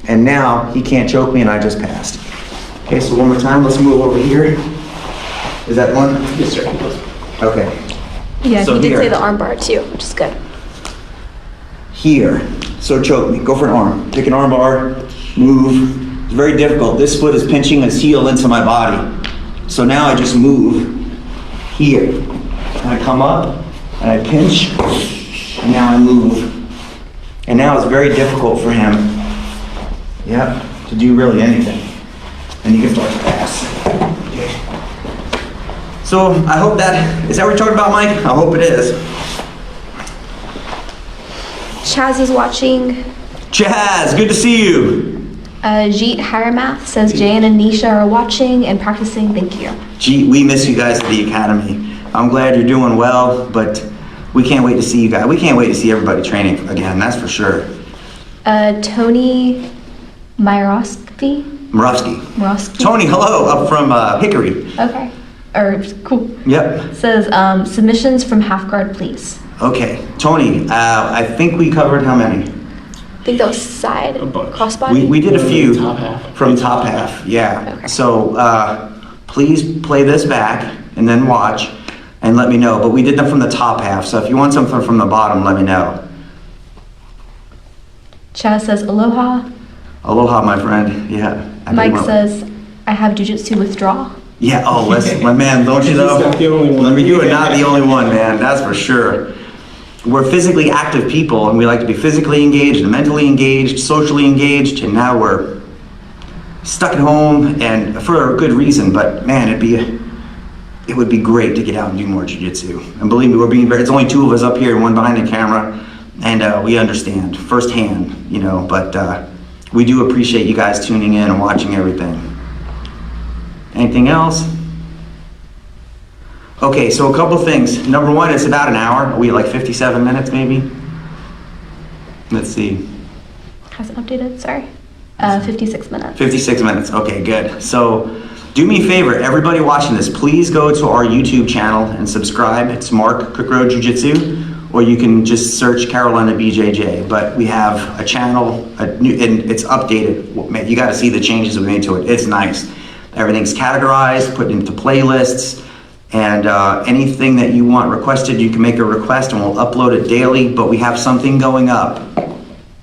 And now he can't choke me, and I just passed. Okay, so one more time, let's move over here. Is that one? Yes, sir. Okay. Yeah, So he did here. say the armbar too, which is good. Here. So choke me. Go for an arm. Pick an arm bar. Move. It's very difficult. This foot is pinching his heel into my body. So now I just move here. And I come up and I pinch. And now I move. And now it's very difficult for him, to do really anything. And you can start to pass. Okay. So I hope is that what you're talking about, Mike? I hope it is. Chaz is watching. Chaz, good to see you. Jeet Haramath says Jan and Nisha are watching and practicing. Thank you. Gee, we miss you guys at the academy. I'm glad you're doing well, but we can't wait to see you guys. We can't wait to see everybody training again, that's for sure. Tony Myrowski. Morovsky. Tony, hello, up from Hickory. Okay. or cool. Yep. Says submissions from half guard, please. Okay, Tony, I think we covered how many? I think that was side A bunch. crossbody. We did a few. Top half. From top half, yeah. Okay. So please play this back and then watch and let me know. But we did them from the top half, so if you want something from the bottom, let me know. Chaz says aloha. Aloha, my friend. Yeah. I Mike did one. says I have jujitsu withdrawal. Yeah, oh, listen, my man, don't you know? He's not the only one. You are not the only one, man, that's for sure. We're physically active people, and we like to be physically engaged and mentally engaged, socially engaged, and now we're stuck at home, and for a good reason, but man, it would be great to get out and do more jiu-jitsu. And believe me, it's only two of us up here and one behind the camera, and we understand firsthand, you know, but we do appreciate you guys tuning in and watching everything. Anything else? Okay, so a couple things. Number one, it's about an hour. Are we at like 57 minutes maybe? Let's see. Hasn't updated, sorry. 56 minutes. 56 minutes, okay, good. So do me a favor, everybody watching this, please go to our YouTube channel and subscribe. It's Mark Cukro Jiu-Jitsu, or you can just search Carolina BJJ. But we have a channel, and it's updated. Man, you gotta see the changes we made to it. It's nice. Everything's categorized, put into playlists, and anything that you want requested, you can make a request and we'll upload it daily, but we have something going up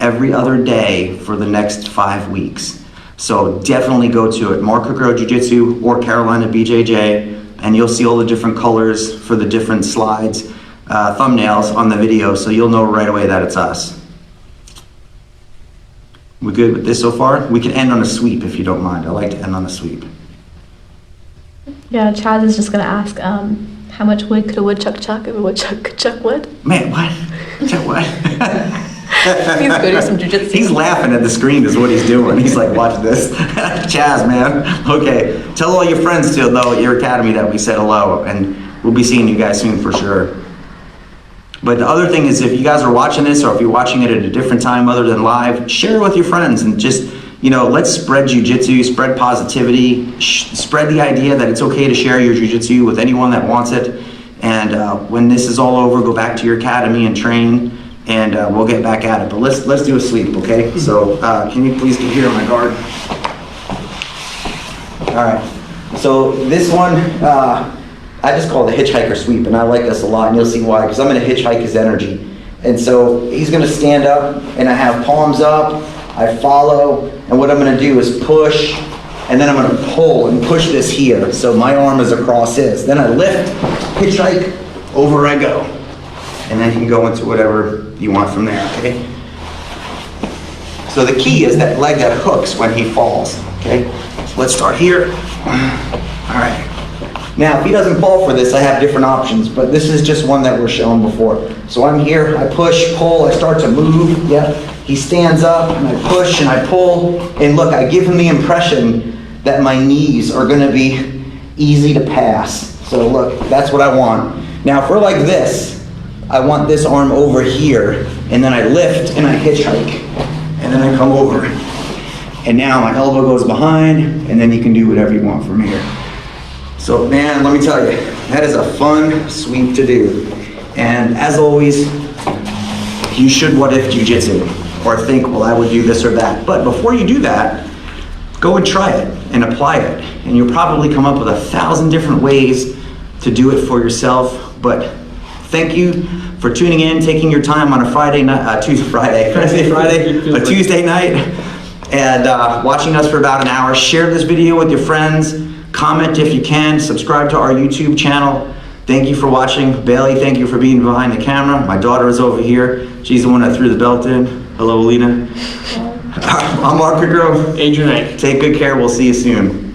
every other day for the next 5 weeks. So definitely go to it, Mark Cukro Jiu-Jitsu or Carolina BJJ, and you'll see all the different colors for the different slides, thumbnails on the video, so you'll know right away that it's us. We good with this so far? We can end on a sweep if you don't mind. I like to end on a sweep. Yeah, Chaz is just gonna ask how much wood could a woodchuck chuck if a woodchuck could chuck wood? Man, what? What? He's go do some jujitsu. He's laughing at the screen is what he's doing. He's like, watch this. Chaz, man. Okay, tell all your friends to know at your academy that we said hello, and we'll be seeing you guys soon for sure. But the other thing is, if you guys are watching this, or if you're watching it at a different time other than live, share it with your friends and just, you know, let's spread jiu-jitsu, spread positivity, spread the idea that it's okay to share your jiu-jitsu with anyone that wants it. And when this is all over, go back to your academy and train, and we'll get back at it. But let's do a sweep, okay? So can you please get here on my guard? All right. So this one, I just call it the hitchhiker sweep, and I like this a lot, and you'll see why, because I'm going to hitchhike his energy. And so he's going to stand up, and I have palms up, I follow, and what I'm going to do is push, and then I'm going to pull and push this here, so my arm is across his. Then I lift, hitchhike, over I go. And then you can go into whatever you want from there, okay? So the key is that leg that hooks when he falls, okay? So let's start here. All right. Now, if he doesn't fall for this, I have different options, but this is just one that we're shown before. So I'm here, I push, pull, I start to move, yeah. He stands up, and I push, and I pull, and look, I give him the impression that my knees are gonna be easy to pass. So look, that's what I want. Now, for like this, I want this arm over here, and then I lift, and I hitchhike, and then I come over. And now my elbow goes behind, and then you can do whatever you want from here. So man, let me tell you, that is a fun sweep to do. And as always, you should what if jiu-jitsu, or think, well, I would do this or that. But before you do that, go and try it and apply it. And you'll probably come up with 1,000 different ways to do it for yourself. But thank you for tuning in, taking your time on a Friday night, Friday, a Tuesday night, and watching us for about an hour. Share this video with your friends. Comment if you can, subscribe to our YouTube channel. Thank you for watching. Bailey, thank you for being behind the camera. My daughter is over here. She's the one that threw the belt in. Hello, Alina. I'm Mark Cukro. Adrian. Take good care. We'll see you soon.